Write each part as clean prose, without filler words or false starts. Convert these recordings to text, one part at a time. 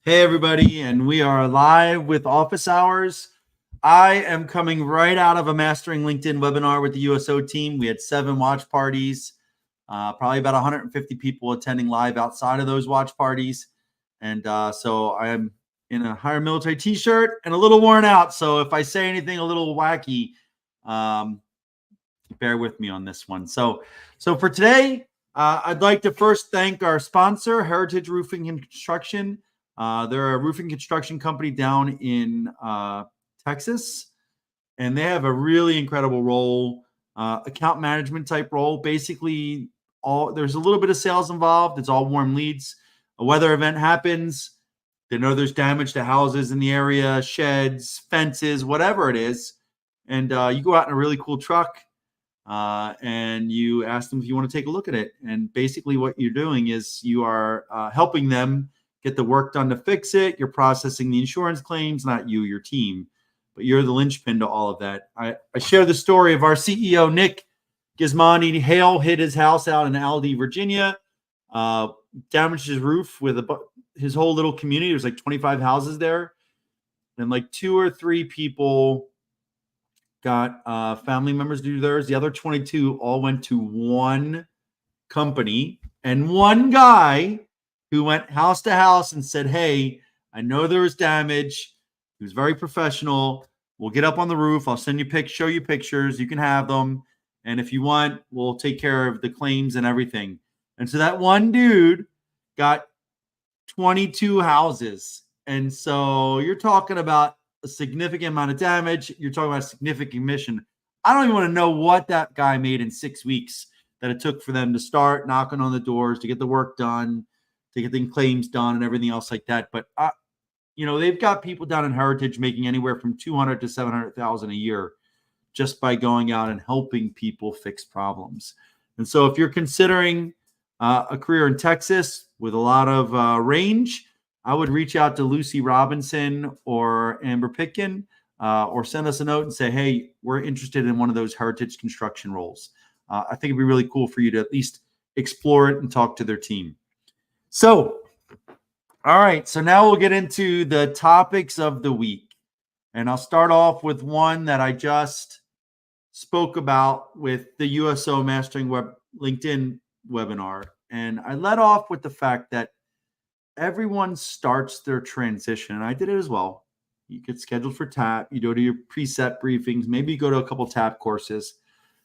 Hey, everybody, and we are live with Office Hours. I am coming right out of a Mastering LinkedIn webinar with the USO team. We had 7 watch parties, probably about 150 people attending live outside of those watch parties. And so I am in a higher military t-shirt and a little worn out. So if I say anything a little wacky, bear with me on this one. So for today, I'd like to first thank our sponsor, Heritage Roofing and Construction. They're a roofing construction company down in Texas, and they have a really incredible role, account management type role. Basically, there's a little bit of sales involved. It's all warm leads. A weather event happens. They know there's damage to houses in the area, sheds, fences, whatever it is, and you go out in a really cool truck. And you ask them if you want to take a look at it. And basically what you're doing is you are helping them get the work done to fix it. You're processing the insurance claims, not you, your team, but you're the linchpin to all of that. I share the story of our CEO, Nick Gismondi. Hail hit his house out in Aldie, Virginia, damaged his roof with his whole little community. There's like 25 houses there. And like 2 or 3 people got family members do theirs. The other 22 all went to one company, and one guy who went house to house and said, hey, I know there was damage. He was very professional. We'll get up on the roof. I'll send you show you pictures. You can have them. And if you want, we'll take care of the claims and everything. And so that one dude got 22 houses. And so you're talking about a significant amount of damage. You're talking about a significant mission. I don't even want to know what that guy made in 6 weeks that it took for them to start knocking on the doors, to get the work done, to get the claims done and everything else like that. But, they've got people down in Heritage making anywhere from $200,000 to $700,000 a year just by going out and helping people fix problems. And so if you're considering a career in Texas with a lot of range, I would reach out to Lucy Robinson or Amber Pitkin, or send us a note and say, hey, we're interested in one of those Heritage construction roles. I think it'd be really cool for you to at least explore it and talk to their team. So, all right. So now we'll get into the topics of the week. And I'll start off with one that I just spoke about with the USO Mastering LinkedIn webinar. And I led off with the fact that everyone starts their transition, and I did it as well. You get scheduled for TAP, you go to your preset briefings, maybe you go to a couple TAP courses.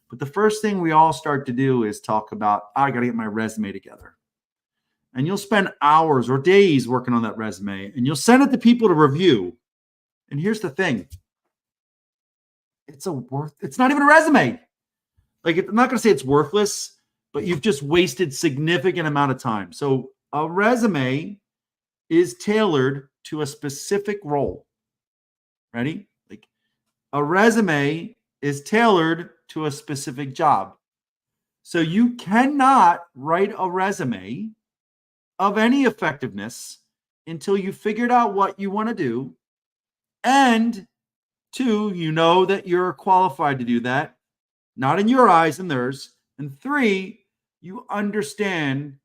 But the first thing we all start to do is talk about, I got to get my resume together. And you'll spend hours or days working on that resume, and you'll send it to people to review. And here's the thing. It's not even a resume. Like, I'm not going to say it's worthless, but you've just wasted significant amount of time. So a resume is tailored to a specific role. Ready? Like, a resume is tailored to a specific job. So you cannot write a resume of any effectiveness until you figured out what you want to do. And 2, you know that you're qualified to do that, not in your eyes and theirs. And 3, you understand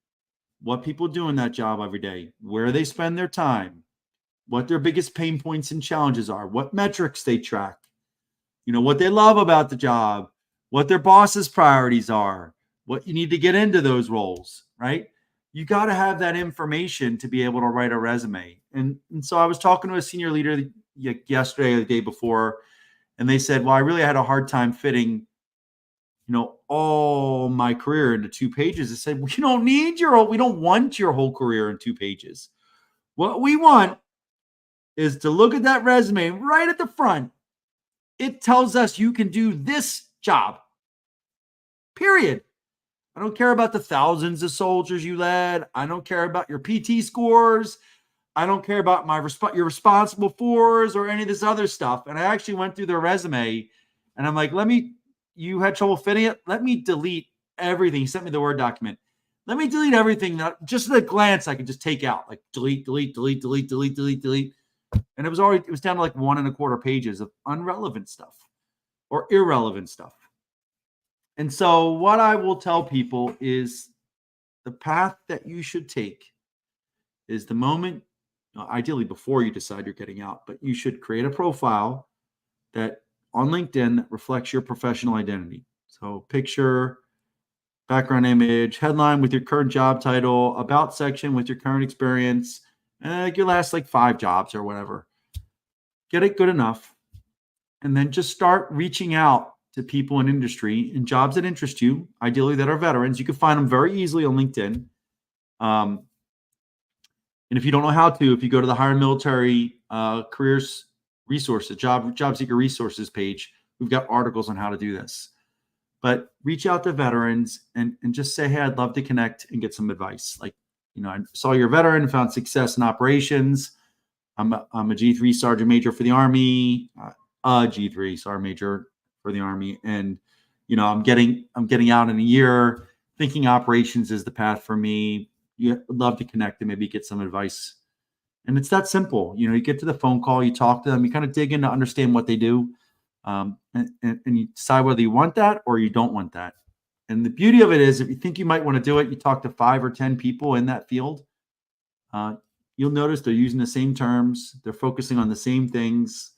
what people do in that job every day, where they spend their time, what their biggest pain points and challenges are, what metrics they track, what they love about the job, what their boss's priorities are, what you need to get into those roles, right? You got to have that information to be able to write a resume. And so I was talking to a senior leader yesterday or the day before, and they said, well, I really had a hard time fitting all my career into 2 pages. I said, we don't want your whole career in 2 pages. What we want is to look at that resume right at the front. It tells us you can do this job. Period. I don't care about the thousands of soldiers you led. I don't care about your PT scores. I don't care about your responsible fors or any of this other stuff. And I actually went through their resume, and I'm like, you had trouble fitting it? Let me delete everything. He sent me the Word document. Let me delete everything that just at a glance I could just take out, like delete. And it was down to like 1 1/4 pages of irrelevant stuff. And so what I will tell people is the path that you should take is the moment ideally before you decide you're getting out, but you should create a profile that on LinkedIn that reflects your professional identity. So picture, background image, headline with your current job title, about section with your current experience, and like your last like 5 jobs or whatever. Get it good enough. And then just start reaching out to people in industry in jobs that interest you, ideally that are veterans. You can find them very easily on LinkedIn. And if you don't know how to, if you go to the Higher Military Careers Resources, Job Seeker Resources page, we've got articles on how to do this. But reach out to veterans and just say, hey, I'd love to connect and get some advice. Like, I saw you're a veteran and found success in operations. I'm a G3 Sergeant Major for the Army, a G3 Sergeant Major for the Army. And, I'm getting out in a year, thinking operations is the path for me. You would love to connect and maybe get some advice. And it's that simple. You get to the phone call, you talk to them, you kind of dig in to understand what they do. And you decide whether you want that or you don't want that. And the beauty of it is, if you think you might want to do it, you talk to 5 or 10 people in that field. You'll notice they're using the same terms. They're focusing on the same things.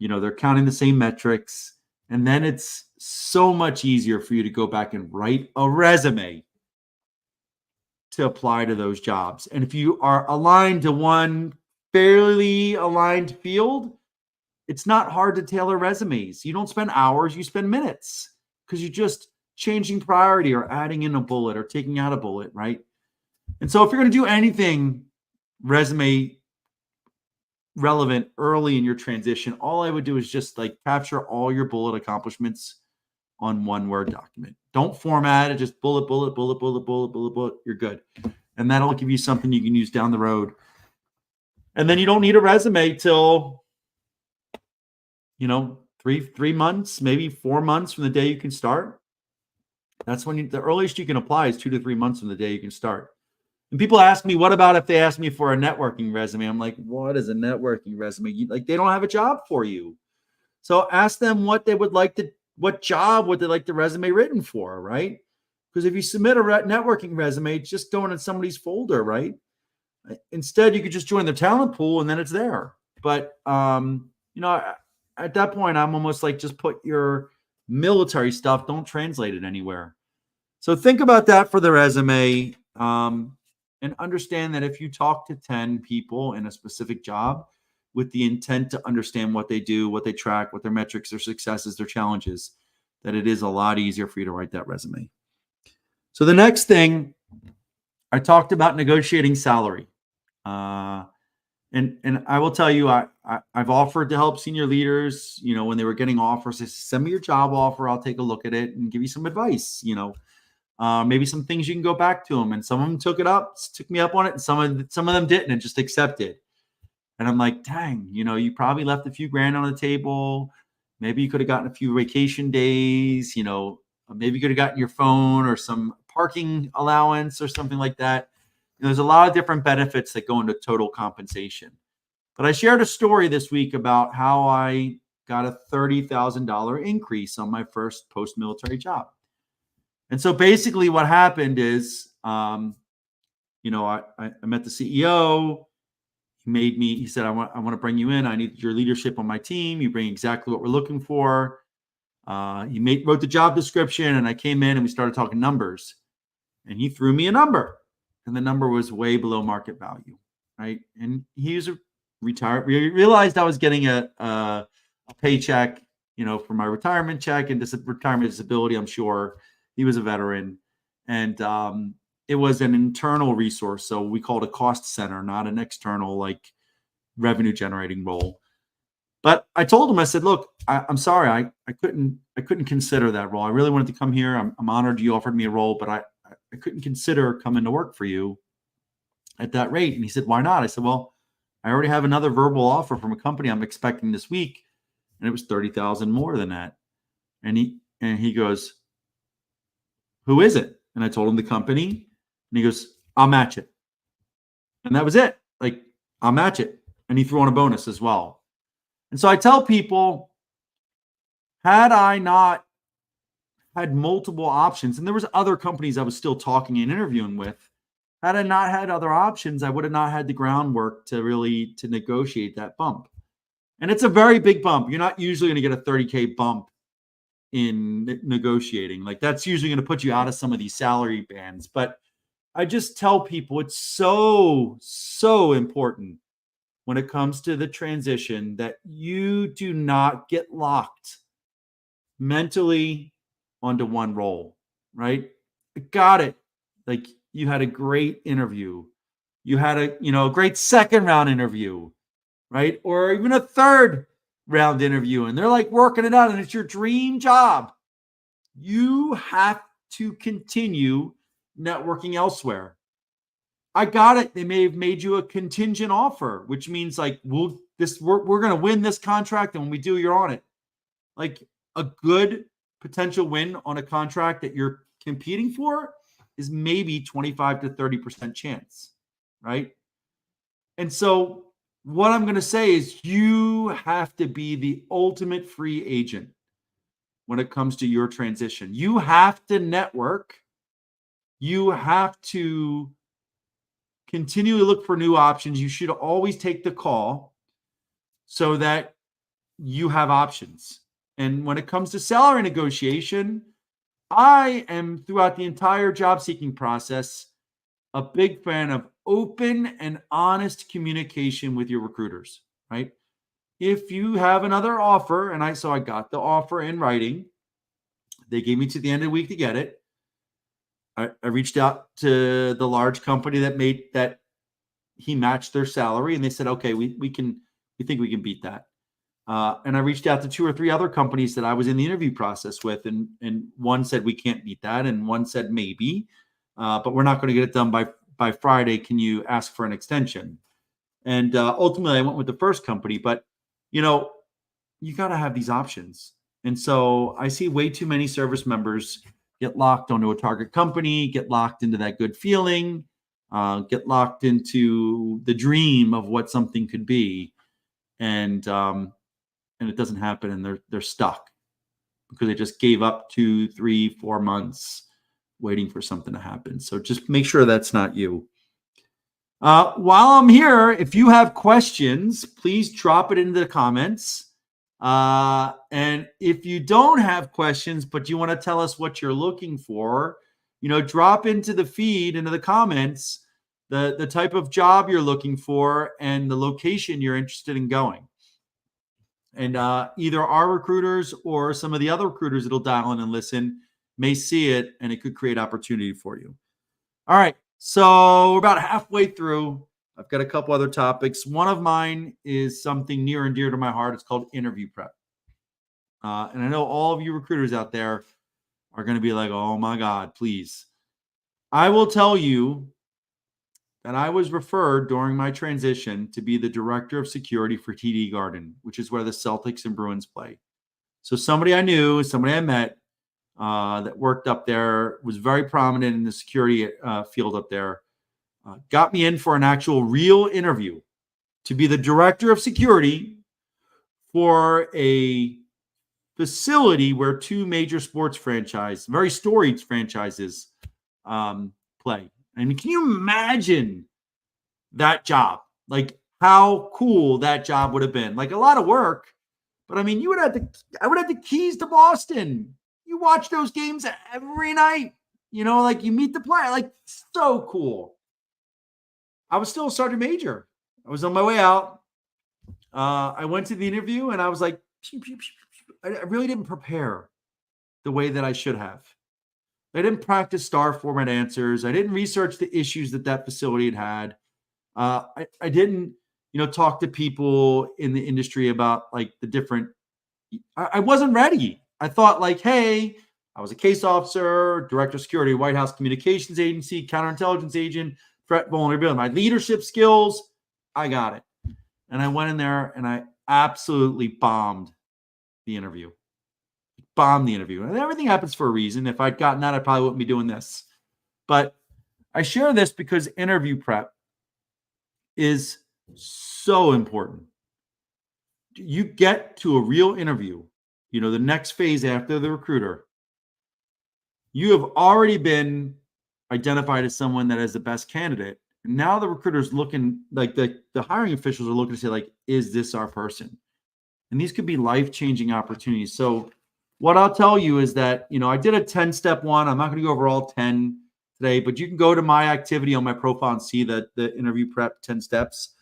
They're counting the same metrics. And then it's so much easier for you to go back and write a resume to apply to those jobs. And if you are aligned to one fairly aligned field, it's not hard to tailor resumes. You don't spend hours, you spend minutes because you're just changing priority or adding in a bullet or taking out a bullet, right? And so if you're going to do anything resume relevant early in your transition, all I would do is just like capture all your bullet accomplishments on one Word document. Don't format it, just bullet, bullet, bullet, bullet, bullet, bullet, bullet. You're good. And that'll give you something you can use down the road. And then you don't need a resume till 3 months, maybe 4 months from the day you can start. That's when the earliest you can apply is 2 to 3 months from the day you can start. And people ask me, what about if they ask me for a networking resume? I'm like, what is a networking resume? They don't have a job for you. So ask them what job would they like the resume written for, right? Because if you submit a networking resume, it's just going in somebody's folder, right? Instead, you could just join the talent pool and then it's there. But, at that point, I'm almost like, just put your military stuff, don't translate it anywhere. So think about that for the resume, and understand that if you talk to 10 people in a specific job with the intent to understand what they do, what they track, what their metrics, their successes, their challenges, that it is a lot easier for you to write that resume. So the next thing, I talked about negotiating salary. And I will tell you, I've offered to help senior leaders, when they were getting offers, they said, send me your job offer. I'll take a look at it and give you some advice, maybe some things you can go back to them. And some of them took me up on it. And some of them didn't and just accepted. And I'm like, dang, you probably left a few grand on the table. Maybe you could have gotten a few vacation days, maybe you could have gotten your phone or some parking allowance or something like that. There's a lot of different benefits that go into total compensation. But I shared a story this week about how I got a $30,000 increase on my first post-military job. And so basically what happened is, I met the CEO. He said, I want to bring you in. I need your leadership on my team. You bring exactly what we're looking for. He wrote the job description, and I came in and we started talking numbers. And he threw me a number. And the number was way below market value, right? And he was retired. We realized I was getting a paycheck, for my retirement check and retirement disability. I'm sure he was a veteran, and it was an internal resource. So we called a cost center, not an external like revenue generating role. But I told him, I said, look, I'm sorry, I couldn't consider that role. I really wanted to come here. I'm honored you offered me a role, but I couldn't consider coming to work for you at that rate. And he said, why not? I said, well, I already have another verbal offer from a company I'm expecting this week. And it was 30,000 more than that. And he goes, who is it? And I told him the company, and he goes, I'll match it. And that was it. Like, I'll match it. And he threw on a bonus as well. And so I tell people, had I not had multiple options, and there was other companies I was still talking and interviewing with, Had I not had other options, I would have not had the groundwork to really to negotiate that bump. And it's a very big bump. You're not usually going to get a 30K bump in negotiating. Like that's usually going to put you out of some of these salary bands. But I just tell people it's so important when it comes to the transition that you do not get locked mentally onto one role, right? Got it. Like you had a great interview. You had a great second round interview, right? Or even a third round interview, and they're like working it out and it's your dream job. You have to continue networking elsewhere. I got it. They may have made you a contingent offer, which means like we're going to win this contract, and when we do, you're on it. Like a good potential win on a contract that you're competing for is maybe 25 to 30% chance, right? And so what I'm going to say is you have to be the ultimate free agent when it comes to your transition. You have to network. You have to continually look for new options. You should always take the call so that you have options. And when it comes to salary negotiation, I am throughout the entire job seeking process a big fan of open and honest communication with your recruiters, right? If you have another offer, and I got the offer in writing, they gave me to the end of the week to get it. I reached out to the large company that he matched their salary, and they said, okay, we think we can beat that. And I reached out to 2 or 3 other companies that I was in the interview process with, and one said we can't beat that, and one said maybe, but we're not going to get it done by Friday. Can you ask for an extension? And ultimately, I went with the first company. But you got to have these options. And so I see way too many service members get locked onto a target company, get locked into that good feeling, get locked into the dream of what something could be, and it doesn't happen, and they're stuck because they just gave up 2, 3, 4 months waiting for something to happen. So just make sure that's not you. While I'm here, if you have questions, please drop it into the comments. And if you don't have questions, but you want to tell us what you're looking for, drop into the feed, into the comments, the type of job you're looking for and the location you're interested in going. And either our recruiters or some of the other recruiters that'll dial in and listen may see it, and it could create opportunity for you. All right. So we're about halfway through. I've got a couple other topics. One of mine is something near and dear to my heart. It's called interview prep. And I know all of you recruiters out there are going to be like, oh my God, please. I will tell you that I was referred during my transition to be the director of security for TD Garden, which is where the Celtics and Bruins play. So somebody I knew, somebody I met that worked up there, was very prominent in the security field up there, got me in for an actual real interview to be the director of security for a facility where 2 major sports franchises, very storied franchises, play. I mean, can you imagine that job? Like how cool that job would have been. Like a lot of work, but I mean, I would have the keys to Boston. You watch those games every night, like you meet the player, like so cool. I was still a sergeant major. I was on my way out. I went to the interview and I was like, I really didn't prepare the way that I should have. I didn't practice star format answers. I didn't research the issues that facility had. I didn't, talk to people in the industry about like the different. I wasn't ready. I thought like, hey, I was a case officer, director of security, White House Communications Agency, counterintelligence agent, threat vulnerability. My leadership skills, I got it. And I went in there and I absolutely bombed the interview. And everything happens for a reason. If I'd gotten that, I probably wouldn't be doing this. But I share this because interview prep is so important. You get to a real interview, the next phase after the recruiter, you have already been identified as someone that is the best candidate. And now the recruiter's looking, like the hiring officials are looking to say, like, is this our person? And these could be life-changing opportunities. So what I'll tell you is that, I did a 10-step one. I'm not going to go over all 10 today, but you can go to my activity on my profile and see the interview prep 10 steps.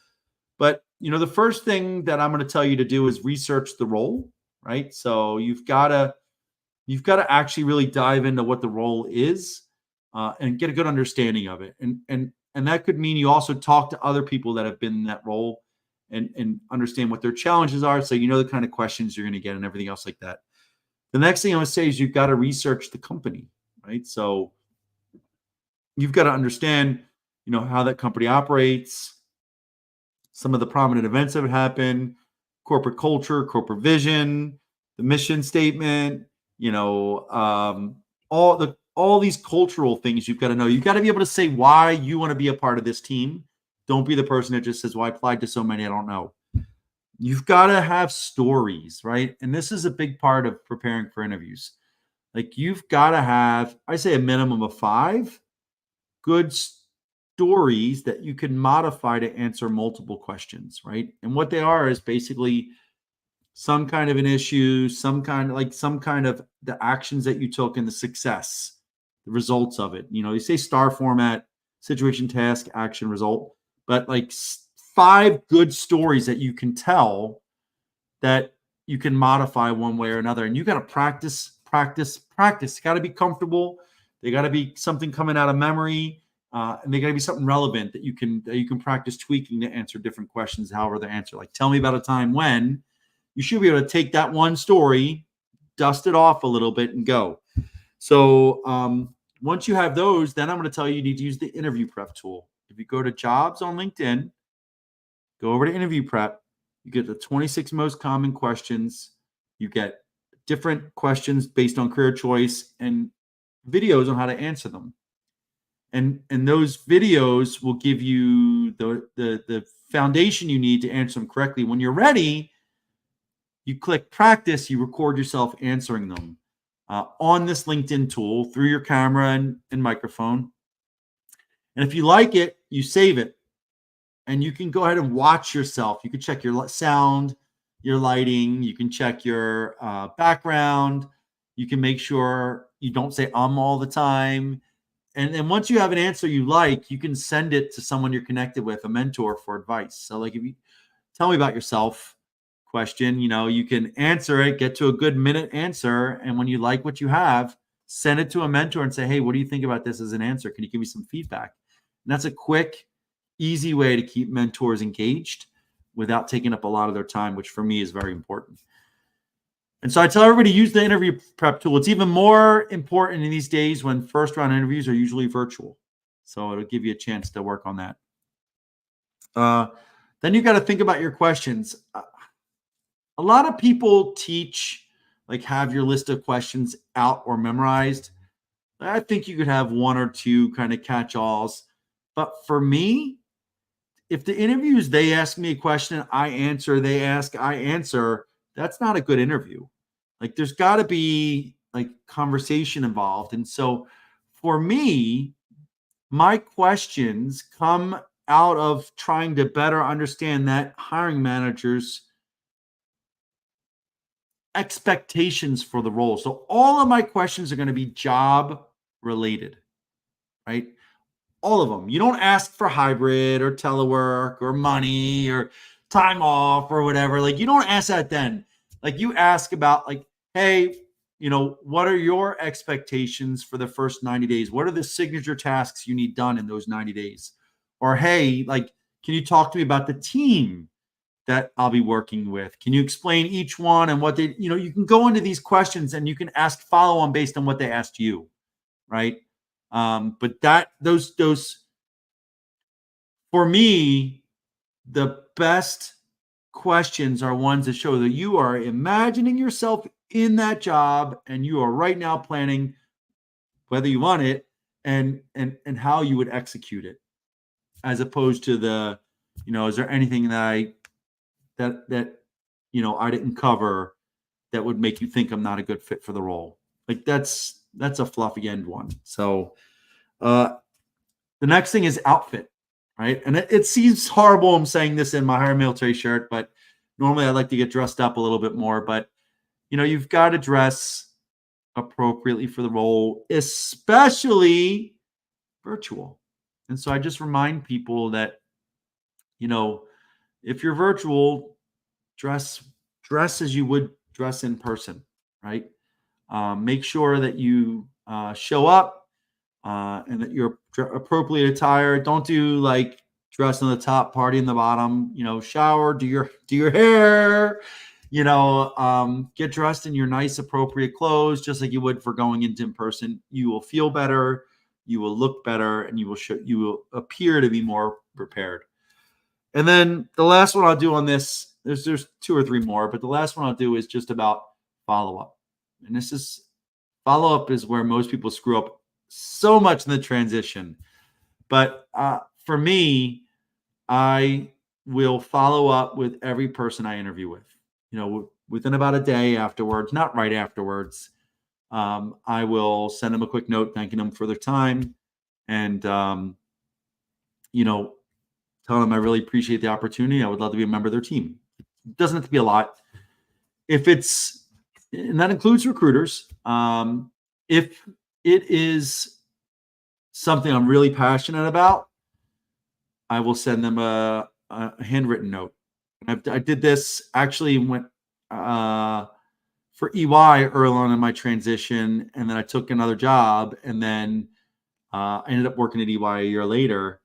But, the first thing that I'm going to tell you to do is research the role, right? So you've got to actually really dive into what the role is, and get a good understanding of it. And that could mean you also talk to other people that have been in that role and understand what their challenges are, so you know the kind of questions you're going to get and everything else like that. The next thing I would say is you've got to research the company, right? So you've got to understand, how that company operates, some of the prominent events that would happen, corporate culture, corporate vision, the mission statement, all these cultural things you've got to know. You've got to be able to say why you want to be a part of this team. Don't be the person that just says, well, I applied to so many, I don't know. You've got to have stories, right? And this is a big part of preparing for interviews. Like, you've got to have, I say, a minimum of 5 good stories that you can modify to answer multiple questions, right? And what they are is basically some kind of an issue, some kind of the actions that you took and the success, the results of it. You say STAR format: situation, task, action, result. But like 5 good stories that you can tell that you can modify one way or another. And you got to practice. It's got to be comfortable. They got to be something coming out of memory. And they got to be something relevant that you can practice tweaking to answer different questions, however they answer. Like, tell me about a time when. You should be able to take that one story, dust it off a little bit, and go. So once you have those, then I'm going to tell you need to use the interview prep tool. If you go to jobs on LinkedIn, go over to interview prep, you get the 26 most common questions. You get different questions based on career choice and videos on how to answer them. And those videos will give you the foundation you need to answer them correctly. When you're ready, you click practice, you record yourself answering them on this LinkedIn tool through your camera and microphone. And if you like it, you save it. And you can go ahead and watch yourself. You can check your sound, your lighting. You can check your background. You can make sure you don't say all the time. And then once you have an answer you like, you can send it to someone you're connected with, a mentor, for advice. So like, if you tell me about yourself question, you can answer it, get to a good minute answer. And when you like what you have, send it to a mentor and say, hey, what do you think about this as an answer? Can you give me some feedback? And that's a quick, easy way to keep mentors engaged without taking up a lot of their time, which for me is very important. And so I tell everybody to use the interview prep tool. It's even more important in these days when first round interviews are usually virtual. So it'll give you a chance to work on that. Then you got to think about your questions. A lot of people teach, like, have your list of questions out or memorized. I think you could have 1 or 2 kind of catch-alls. But for me, if the interviews, they ask me a question, I answer, they ask, I answer, that's not a good interview. Like, there's got to be like conversation involved. And so for me, my questions come out of trying to better understand that hiring manager's expectations for the role. So all of my questions are going to be job related, right? All of them. You don't ask for hybrid or telework or money or time off or whatever. Like, you don't ask that then. Like, you ask about, like, hey, what are your expectations for the first 90 days? What are the signature tasks you need done in those 90 days? Or, hey, like, can you talk to me about the team that I'll be working with? Can you explain each one and what they, you can go into these questions and you can ask follow on based on what they asked you, right? But those for me, the best questions are ones that show that you are imagining yourself in that job and you are right now planning whether you want it and how you would execute it, as opposed to the, is there anything that I didn't cover that would make you think I'm not a good fit for the role? Like, that's a fluffy end one. So Uh, the next thing is outfit, right? And it seems horrible. I'm saying this in my higher military shirt, but normally I like to get dressed up a little bit more. But you've got to dress appropriately for the role, especially virtual. And so I just remind people that, if you're virtual, dress dress as you would dress in person, right? Make sure that you show up and that you're appropriately attired. Don't do like dress on the top, party in the bottom. Shower, do your hair. Get dressed in your nice, appropriate clothes, just like you would for going into in person. You will feel better, you will look better, and you will appear to be more prepared. And then the last one I'll do on this, there's two or three more, but the last one I'll do is just about follow up. And follow up is where most people screw up so much in the transition. But for me, I will follow up with every person I interview with. Within about a day afterwards, not right afterwards. I will send them a quick note thanking them for their time, and tell them I really appreciate the opportunity. I would love to be a member of their team. It doesn't have to be a lot. And that includes recruiters. If it is something I'm really passionate about, I will send them a handwritten note. I did this actually for EY early on in my transition, and then I took another job, and then I ended up working at EY a year later.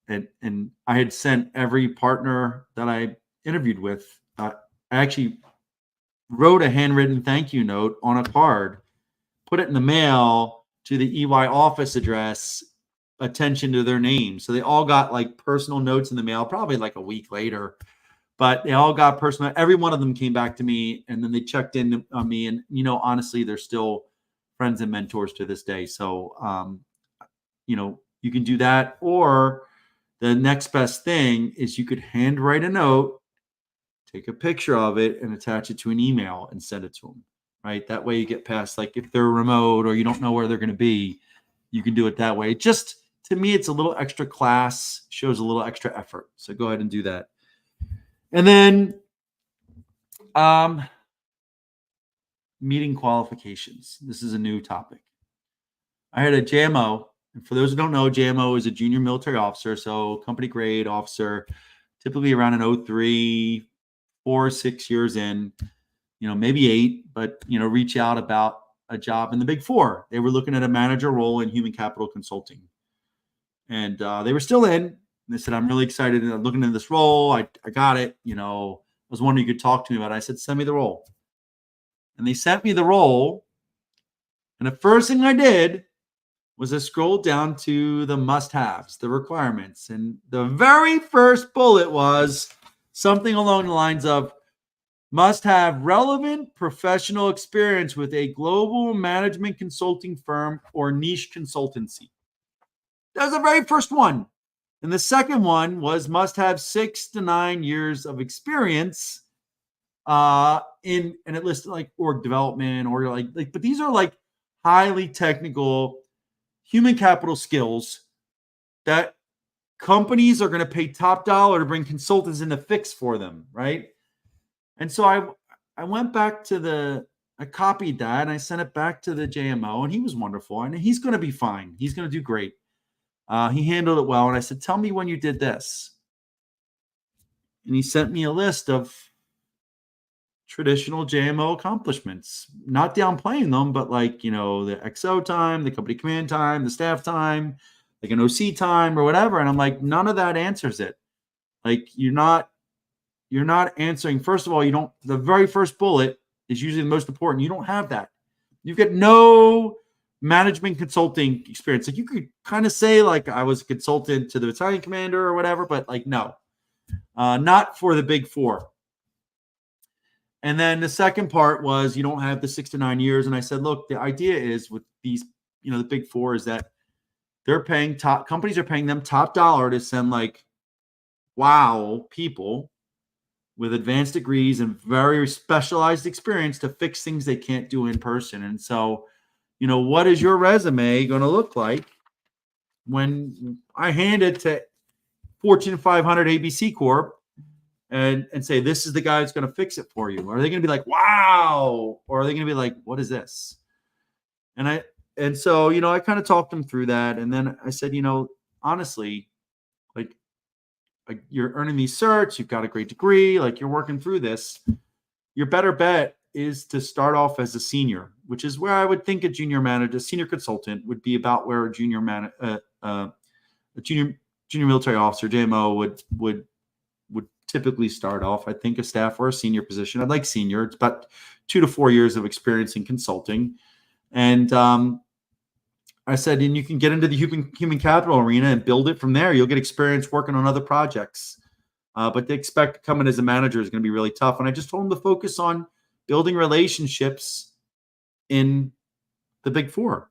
And I had sent every partner that I interviewed with. I actually wrote a handwritten thank you note on a card, put it in the mail to the EY office address, attention to their name. So they all got like personal notes in the mail, probably like a week later. But they all got personal. Every one of them came back to me, and then they checked in on me. And honestly, they're still friends and mentors to this day. So you can do that, or the next best thing is you could handwrite a note, take a picture of it, and attach it to an email and send it to them, right? That way you get past, like, if they're remote or you don't know where they're going to be, you can do it that way. Just, to me, it's a little extra class, shows a little extra effort. So go ahead and do that. And then meeting qualifications. This is a new topic. I had a JMO. And for those who don't know, JMO is a junior military officer, so company grade officer, typically around an 03, 4, 6 years in, maybe 8, but, reach out about a job in the Big Four. They were looking at a manager role in human capital consulting. And they were still in. And they said, I'm really excited. I'm looking into this role. I got it. I was wondering if you could talk to me about it. I said, send me the role. And they sent me the role. And the first thing I did was I scrolled down to the must-haves, the requirements. And the very first bullet was something along the lines of must have relevant professional experience with a global management consulting firm or niche consultancy. That was the very first one. And the second one was must have 6 to 9 years of experience and it listed like org development or like but these are like highly technical human capital skills that companies are going to pay top dollar to bring consultants in to fix for them, right? And so I went back to I copied that and I sent it back to the JMO, and he was wonderful, and he's going to be fine. He's going to do great. He handled it well, and I said, tell me when you did this. And he sent me a list of traditional JMO accomplishments, not downplaying them, but like, the XO time, the company command time, the staff time, like an OC time or whatever. And I'm like, none of that answers it. Like, you're not answering. First of all, the very first bullet is usually the most important. You don't have that. You've got no management consulting experience. Like, you could kind of say like I was a consultant to the battalion commander or whatever, but like, no, not for the Big Four. And then the second part was you don't have the 6 to 9 years. And I said, look, the idea is with these, the Big Four is that companies are paying them top dollar to send like, wow, people with advanced degrees and very specialized experience to fix things they can't do in person. And so, what is your resume going to look like when I hand it to Fortune 500 ABC Corp and say, this is the guy that's going to fix it for you? Are they going to be like, wow? Or are they going to be like, what is this? And so, I kind of talked them through that. And then I said, honestly, like you're earning these certs, you've got a great degree, like you're working through this. Your better bet is to start off as a senior, which is where I would think a senior consultant would be about where a junior military officer, JMO, would typically start off. I think a staff or a senior position. I'd like senior. It's about 2 to 4 years of experience in consulting. And I said, and you can get into the human capital arena and build it from there. You'll get experience working on other projects. But they expect coming as a manager is going to be really tough. And I just told them to focus on building relationships in the Big Four.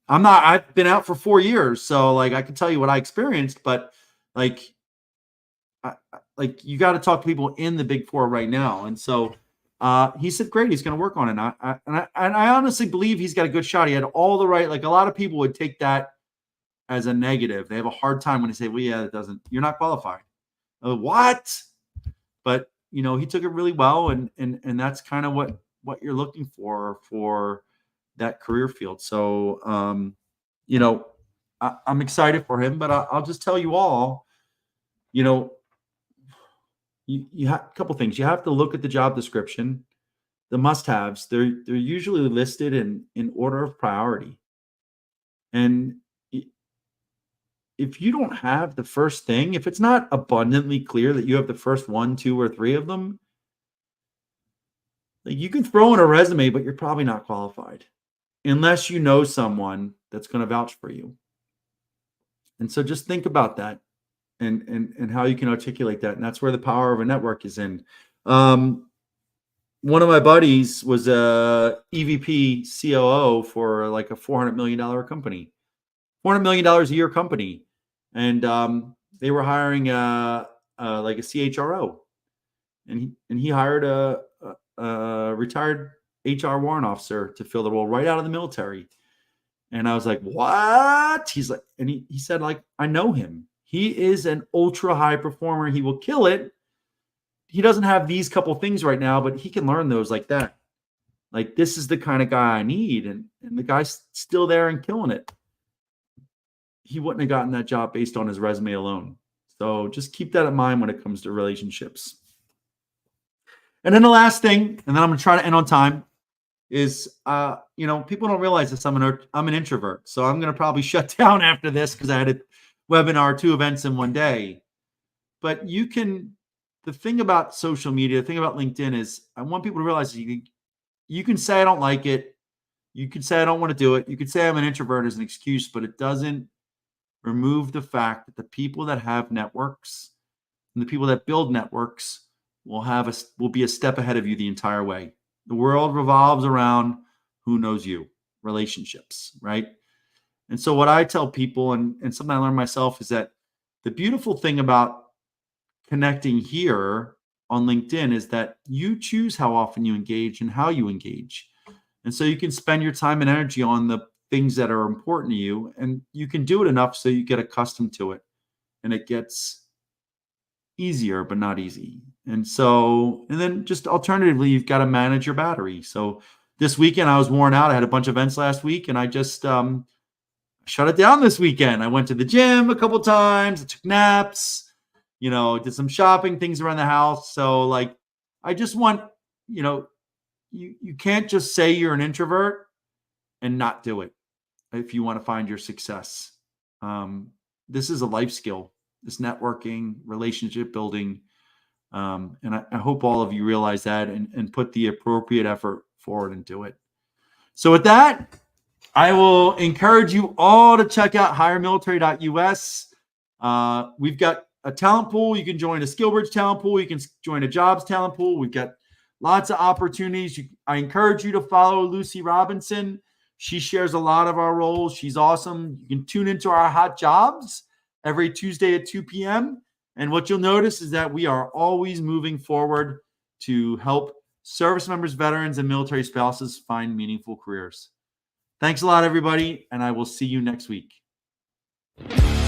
I've been out for 4 years, so like I can tell you what I experienced, but like you got to talk to people in the Big Four right now. And so he said, great, he's going to work on it. And I honestly believe he's got a good shot. He had all the right, like a lot of people would take that as a negative. They have a hard time when they say, well, yeah, you're not qualified. What? But he took it really well, and that's kind of what you're looking for that career field. So I'm excited for him, but I'll just tell you all, you have a couple things. You have to look at the job description, the must-haves. They're usually listed in order of priority, and if you don't have the first thing, if it's not abundantly clear that you have the first 1, 2, or 3 of them, like you can throw in a resume, but you're probably not qualified unless you know someone that's going to vouch for you. And so just think about that and how you can articulate that. And that's where the power of a network is in. One of my buddies was a EVP COO for like a $400 million company, $400 million a year company. And they were hiring like a CHRO, and he hired a retired HR warrant officer to fill the role right out of the military. And I was like, what? He's like, and he said, like, I know him. He is an ultra high performer. He will kill it. He doesn't have these couple things right now, but he can learn those like that. Like, this is the kind of guy I need. And the guy's still there and killing it. He wouldn't have gotten that job based on his resume alone. So just keep that in mind when it comes to relationships. And then the last thing, and then I'm going to try to end on time, is, people don't realize this. I'm an introvert. So I'm going to probably shut down after this because I had a webinar, 2 events in one day. But the thing about social media, the thing about LinkedIn is I want people to realize you can say I don't like it. You can say I don't want to do it. You can say I'm an introvert as an excuse, but it doesn't remove the fact that the people that have networks and the people that build networks will be a step ahead of you the entire way. The world revolves around who knows you, relationships, right? And so what I tell people, and something I learned myself, is that the beautiful thing about connecting here on LinkedIn is that you choose how often you engage and how you engage. And so you can spend your time and energy on the things that are important to you, and you can do it enough so you get accustomed to it, and it gets easier, but not easy. And then just alternatively, you've got to manage your battery. So this weekend I was worn out. I had a bunch of events last week, and I just shut it down this weekend. I went to the gym a couple times, I took naps, did some shopping, things around the house. So like, I just want, you can't just say you're an introvert and not do it if you want to find your success. This is a life skill, this networking, relationship building. And I hope all of you realize that and put the appropriate effort forward and do it. So with that, I will encourage you all to check out hiremilitary.us. We've got a talent pool. You can join a SkillBridge talent pool. You can join a jobs talent pool. We've got lots of opportunities. I encourage you to follow Lucy Robinson. She shares a lot of our roles. She's awesome. You can tune into our hot jobs every Tuesday at 2 p.m. And what you'll notice is that we are always moving forward to help service members, veterans, and military spouses find meaningful careers. Thanks a lot, everybody, and I will see you next week. you.